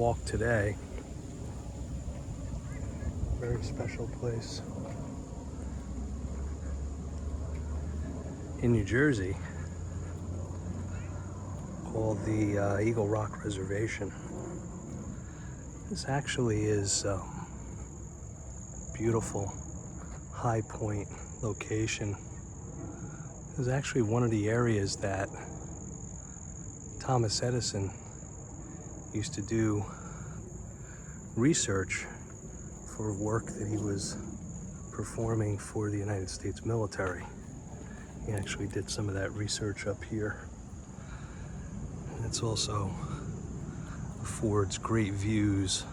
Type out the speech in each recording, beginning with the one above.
walk today. Very special place. In New Jersey, called the Eagle Rock Reservation. This actually is a beautiful high point location. It was actually one of the areas that Thomas Edison used to do research for work that he was performing for the United States military. He actually did some of that research up here. And it's also affords great views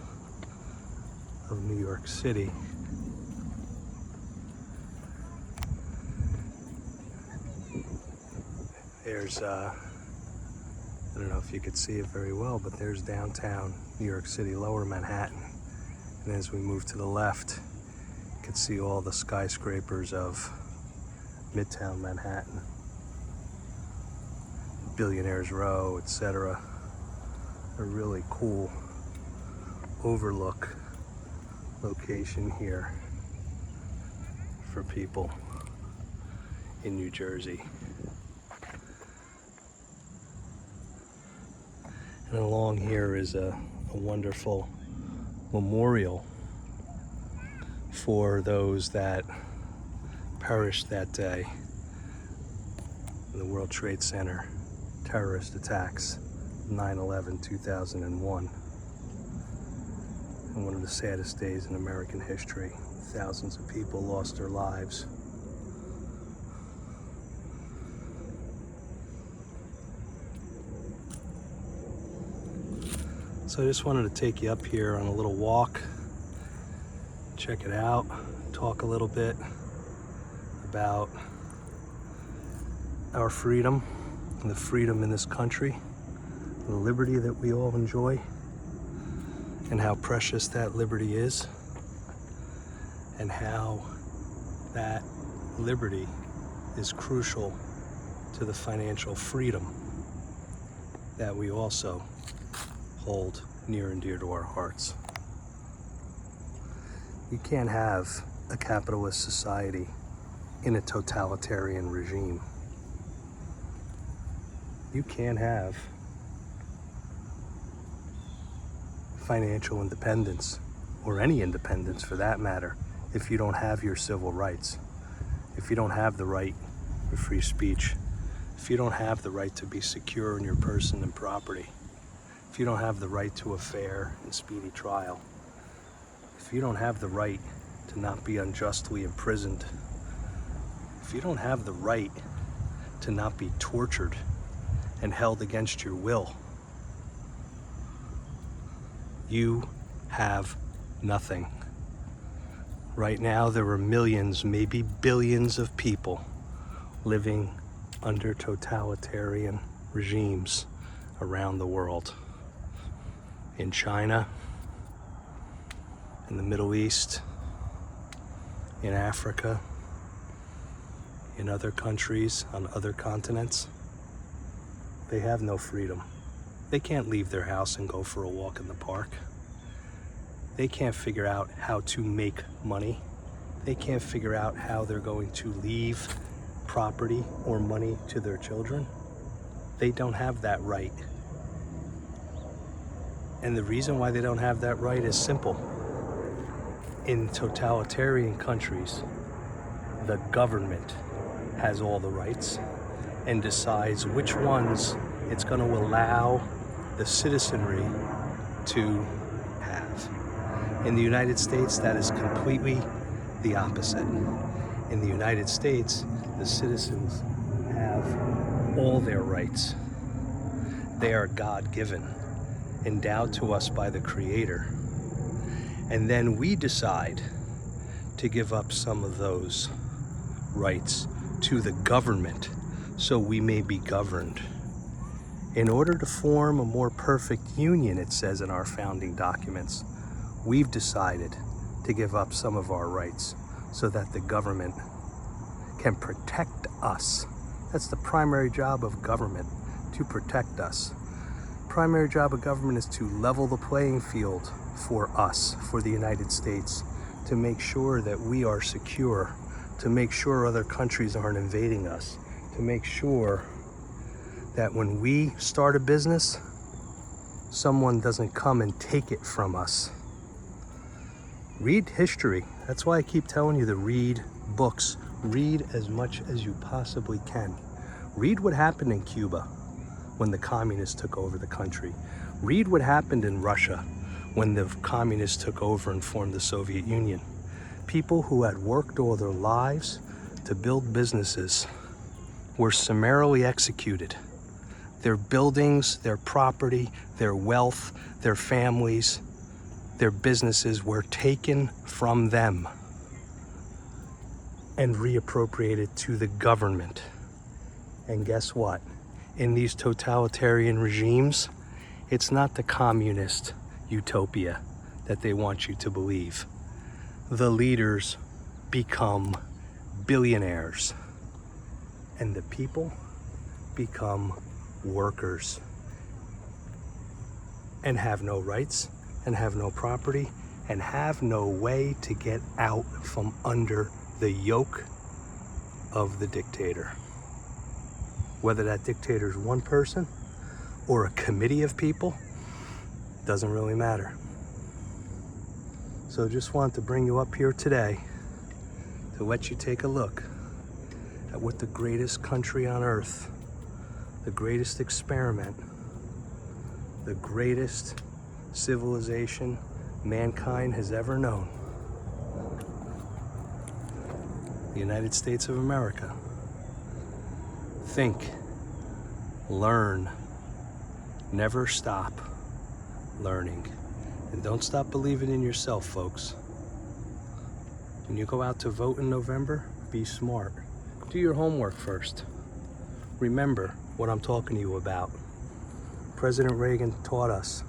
of New York City. There's, I don't know if you could see it very well, but there's downtown New York City, Lower Manhattan. And as we move to the left, you can see all the skyscrapers of Midtown Manhattan, Billionaires Row, etc. A really cool overlook location here for people in New Jersey. And along here is a wonderful memorial for those that perished that day in the World Trade Center terrorist attacks, 9/11/2001. And one of the saddest days in American history. Thousands of people lost their lives. So I just wanted to take you up here on a little walk, check it out, talk a little bit about our freedom and the freedom in this country, the liberty that we all enjoy, and how precious that liberty is, and how that liberty is crucial to the financial freedom that we also hold near and dear to our hearts. You can't have a capitalist society in a totalitarian regime. You can't have financial independence, or any independence for that matter, if you don't have your civil rights, if you don't have the right for free speech, if you don't have the right to be secure in your person and property, if you don't have the right to a fair and speedy trial, if you don't have the right to not be unjustly imprisoned, if you don't have the right to not be tortured and held against your will, you have nothing. Right now, there are millions, maybe billions of people living under totalitarian regimes around the world. In China, in the Middle East, in Africa, in other countries, on other continents. They have no freedom. They can't leave their house and go for a walk in the park. They can't figure out how to make money. They can't figure out how they're going to leave property or money to their children. They don't have that right. And the reason why they don't have that right is simple. In totalitarian countries, the government has all the rights and decides which ones it's going to allow the citizenry to have. In the United States, that is completely the opposite. In the United States, the citizens have all their rights. They are God-given, endowed to us by the Creator. And then we decide to give up some of those rights to the government so we may be governed. In order to form a more perfect union, it says in our founding documents, we've decided to give up some of our rights so that the government can protect us. That's the primary job of government, to protect us. primary job of government is to level the playing field for us, for the United States, to make sure that we are secure, to make sure other countries aren't invading us, to make sure that when we start a business, someone doesn't come and take it from us. Read history. That's why I keep telling you to read books. Read as much as you possibly can. Read what happened in Cuba when the communists took over the country. Read what happened in Russia when the communists took over and formed the Soviet Union. People who had worked all their lives to build businesses were summarily executed. Their buildings, their property, their wealth, their families, their businesses were taken from them and reappropriated to the government. And guess what? In these totalitarian regimes, it's not the communist utopia that they want you to believe. The leaders become billionaires, and the people become workers and have no rights and have no property and have no way to get out from under the yoke of the dictator. Whether that dictator is one person or a committee of people, doesn't really matter. So just want to bring you up here today to let you take a look at what the greatest country on earth, the greatest experiment, the greatest civilization mankind has ever known, the United States of America. Think, learn, never stop learning. And don't stop believing in yourself, folks. When you go out to vote in November, be smart. Do your homework first. Remember what I'm talking to you about. President Reagan taught us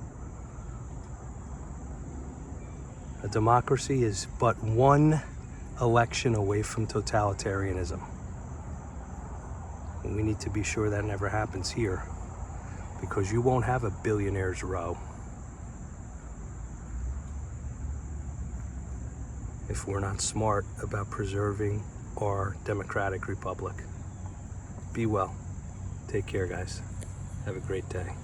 a democracy is but one election away from totalitarianism. And we need to be sure that never happens here, because you won't have a billionaire's row if we're not smart about preserving our democratic republic. Be well. Take care, guys. Have a great day.